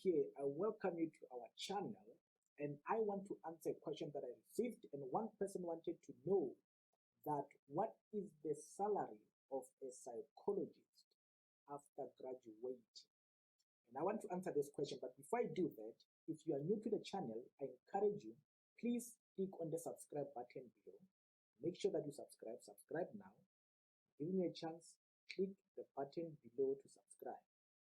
here, I welcome you to our channel, and I want to answer a question that I received, and one person wanted to know that what is the salary of a psychologist after graduating? And I want to answer this question, but before I do that, if you are new to the channel, I encourage you, please click on the subscribe button below. Make sure that you subscribe now. Give me a chance, click the button below to subscribe.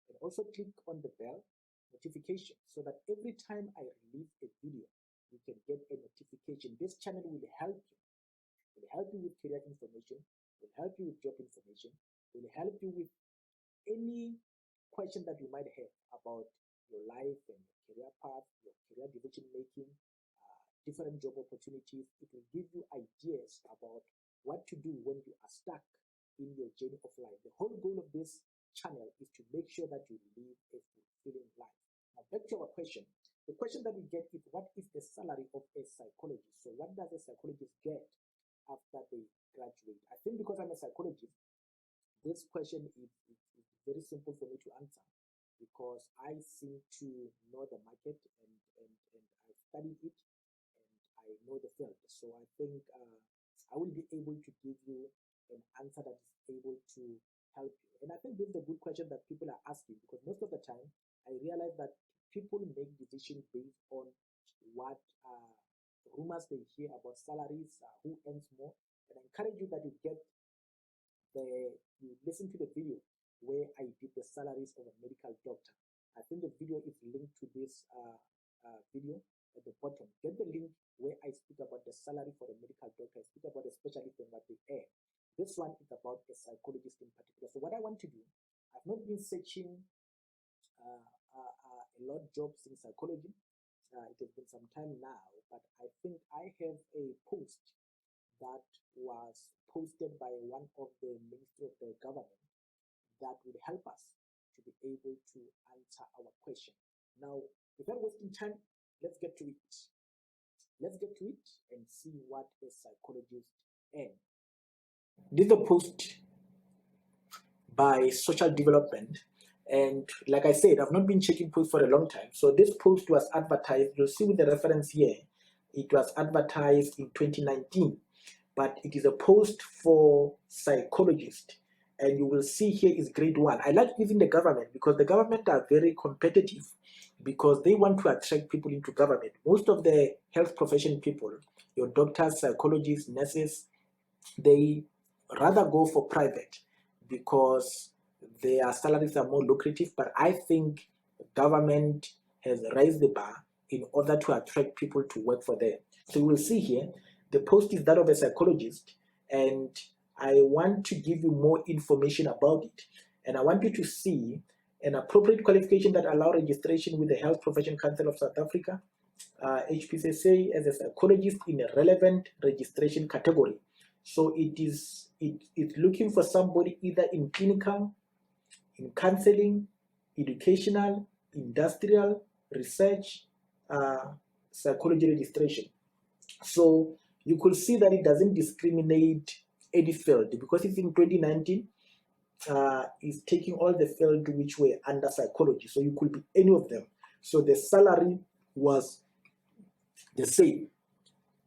And also click on the bell notification so that every time I release a video, you can get a notification. This channel will help you. Will help you with career information, will help you with job information, will help you with any question that you might have about your life and your career path, your career decision making, different job opportunities. It will give you ideas about what to do when you are stuck in your journey of life. The whole goal of this channel is to make sure that you live a fulfilling life. Now, back to our question. The question that we get is, what is the salary of a psychologist? So what does a psychologist get after they graduate? I think because I'm a psychologist, this question is very simple for me to answer, because I seem to know the market and I've studied it and I know the field. So I think I will be able to give you an answer that is able to help you. And I think this is a good question that people are asking, because most of the time I realize that people make decisions based on what rumors they hear about salaries, who earns more. And I encourage you that you listen to the video where I did the salaries of a medical doctor. I think the video is linked to this video at the bottom. Get the link where I speak about the salary for a medical doctor. I speak about a specialist and what they earn. This one is about a psychologist in particular. So what I want to do, I've not been searching a lot of jobs in psychology. It has been some time now, but I think I have a post that was posted by one of the ministry of the government that will help us to be able to answer our question. Now, without wasting time, let's get to it. Let's get to it and see what a psychologist earns. This is a post by Social Development, and like I said, I've not been checking posts for a long time. So this post was advertised, you'll see with the reference here, it was advertised in 2019, but it is a post for psychologists, and you will see here is grade 1. I like using the government because the government are very competitive, because they want to attract people into government. Most of the health profession people, your doctors, psychologists, nurses, they rather go for private because their salaries are more lucrative. But I think government has raised the bar in order to attract people to work for them. So you will see here, the post is that of a psychologist, and I want to give you more information about it. And I want you to see an appropriate qualification that allow registration with the Health Profession Council of South Africa, HPCSA, as a psychologist in a relevant registration category. So it's looking for somebody either in clinical, in counseling, educational, industrial, research, psychology registration. So you could see that it doesn't discriminate any field, because it's in 2019, is taking all the field which were under psychology. So you could be any of them. So the salary was the same.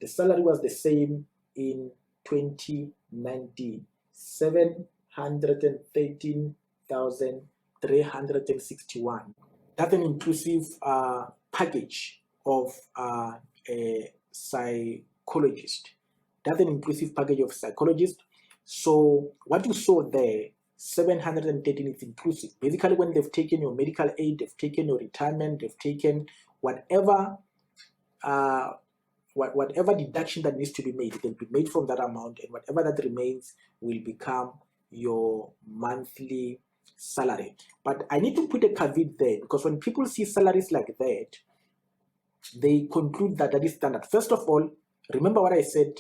The salary was the same in 2019, 713,361. That's an inclusive package of a psychologist. That's an inclusive package of psychologist. So what you saw there, 713 is inclusive. Basically, when they've taken your medical aid, they've taken your retirement, they've taken whatever whatever deduction that needs to be made, it will be made from that amount, and whatever that remains will become your monthly salary. But I need to put a caveat there, because when people see salaries like that, they conclude that that is standard. First of all, remember what I said,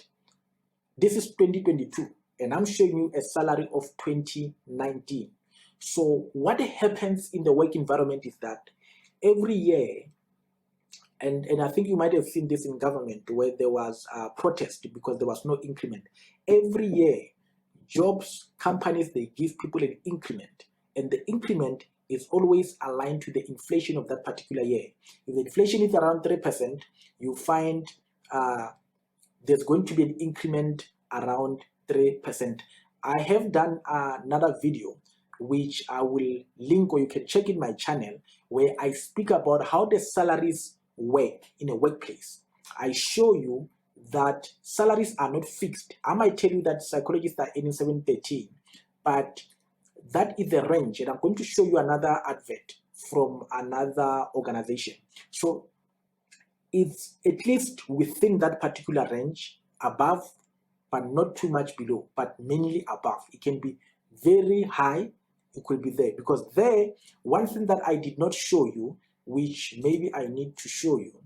this is 2022, and I'm showing you a salary of 2019. So what happens in the work environment is that every year, and I think you might have seen this in government, where there was a protest because there was no increment. Every year, jobs, companies, they give people an increment, and the increment is always aligned to the inflation of that particular year. If the inflation is around 3%, you find there's going to be an increment around 3%. I have done another video which I will link, or you can check in my channel, where I speak about how the salaries work in a workplace. I show you that salaries are not fixed. I might tell you that psychologists are earning 713, but that is the range, and I'm going to show you another advert from another organization. So it's at least within that particular range, above, but not too much below, but mainly above. It can be very high, it could be there. Because there, one thing that I did not show you, which maybe I need to show you,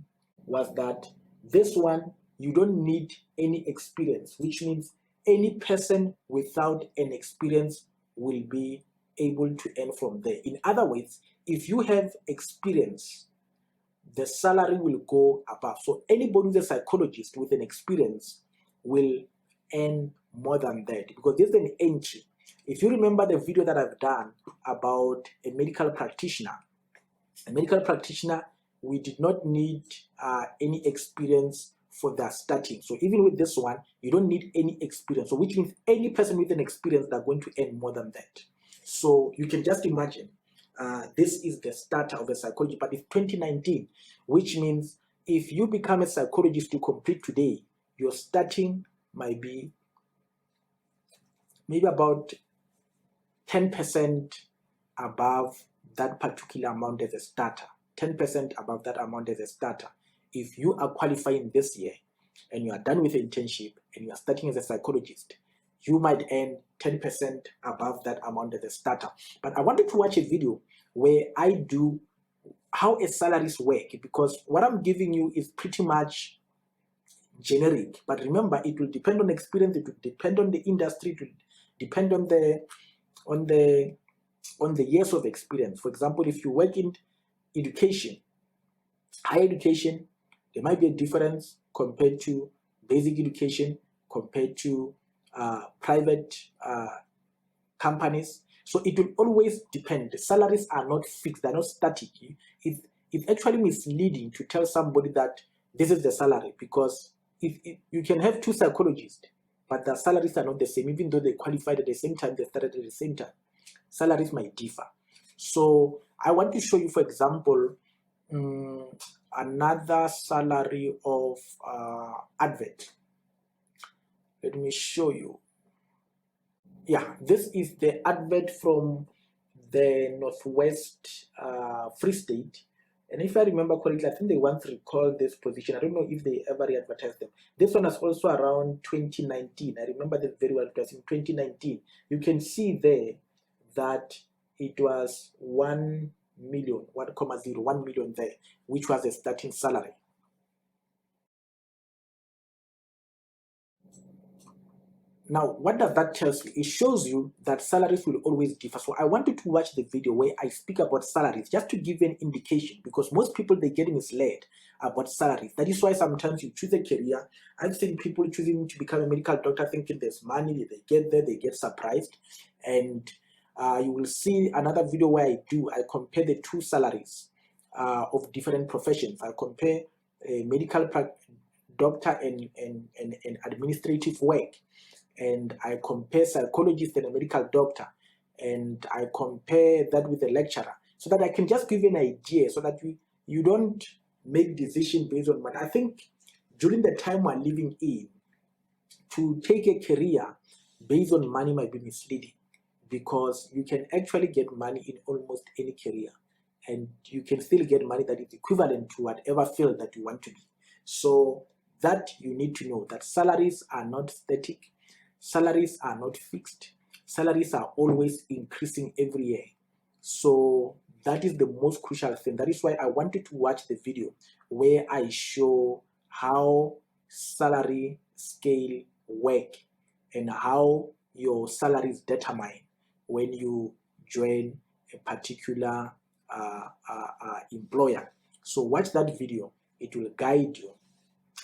was that this one, you don't need any experience, which means any person without an experience will be able to earn from there. In other words, if you have experience, the salary will go above. So anybody who's a psychologist with an experience will earn more than that, because there's an entry. If you remember the video that I've done about a medical practitioner, we did not need any experience for their starting. So even with this one, you don't need any experience. So which means any person with an experience, they're going to earn more than that. So you can just imagine, this is the starter of a psychology, but it's 2019, which means if you become a psychologist to compete today, your starting might be maybe about 10% above that particular amount as a starter. 10% above that amount as a starter. If you are qualifying this year and you are done with the internship and you are starting as a psychologist, you might earn 10% above that amount as a starter. But I wanted to watch a video where I do how a salaries work, because what I'm giving you is pretty much generic. But remember, it will depend on experience, it will depend on the industry, it will depend on the years of experience. For example, if you work in education, higher education, there might be a difference compared to basic education, compared to private companies. So it will always depend. The salaries are not fixed, they're not static. It's actually misleading to tell somebody that this is the salary, because you can have two psychologists, but their salaries are not the same, even though they qualified at the same time, they started at the same time. Salaries might differ. So I want to show you, for example, another salary of advert. Let me show you. Yeah, this is the advert from the Northwest Free State. And if I remember correctly, I think they once recalled this position. I don't know if they ever re-advertised them. This one was also around 2019. I remember this very well. It was in 2019. You can see there that it was 1 million, 1 million there, which was the starting salary. Now, what does that tell you? It shows you that salaries will always differ. So I wanted to watch the video where I speak about salaries, just to give you an indication, because most people, they get misled about salaries. That is why sometimes you choose a career. I've seen people choosing to become a medical doctor thinking there's money, they get there, they get surprised. And you will see another video where I compare the two salaries of different professions. I compare a medical doctor and administrative work, and I compare psychologist and a medical doctor, and I compare that with a lecturer, so that I can just give you an idea, so that you don't make decisions based on money. I think during the time we're living in, to take a career based on money might be misleading, because you can actually get money in almost any career, and you can still get money that is equivalent to whatever field that you want to be. So that you need to know that salaries are not static, salaries are not fixed, salaries are always increasing every year. So that is the most crucial thing. That is why I wanted to watch the video where I show how salary scale work and how your salary is determined when you join a particular employer. So watch that video, it will guide you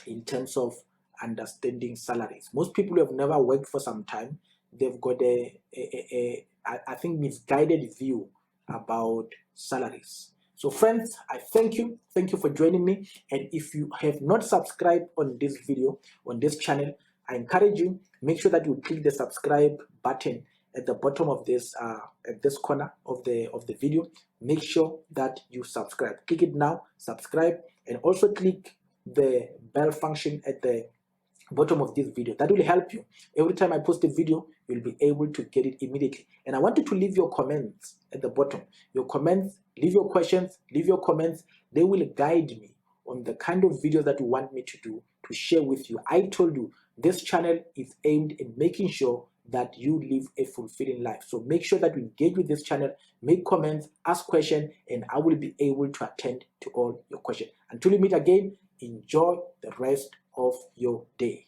in terms of understanding salaries. Most people who have never worked for some time, they've got I think misguided view about salaries. So friends, I thank you for joining me. And if you have not subscribed on this video, on this channel, I encourage you, make sure that you click the subscribe button at the bottom of this at this corner of the video. Make sure that you subscribe. Click it now, subscribe, and also click the bell function at the bottom of this video. That will help you. Every time I post a video, you'll be able to get it immediately. And I want you to leave your comments at the bottom. Your comments, leave your questions, leave your comments. They will guide me on the kind of videos that you want me to do, to share with you. I told you, this channel is aimed at making sure that you live a fulfilling life. So make sure that you engage with this channel, make comments, ask questions, and I will be able to attend to all your questions. Until we meet again, enjoy the rest of your day.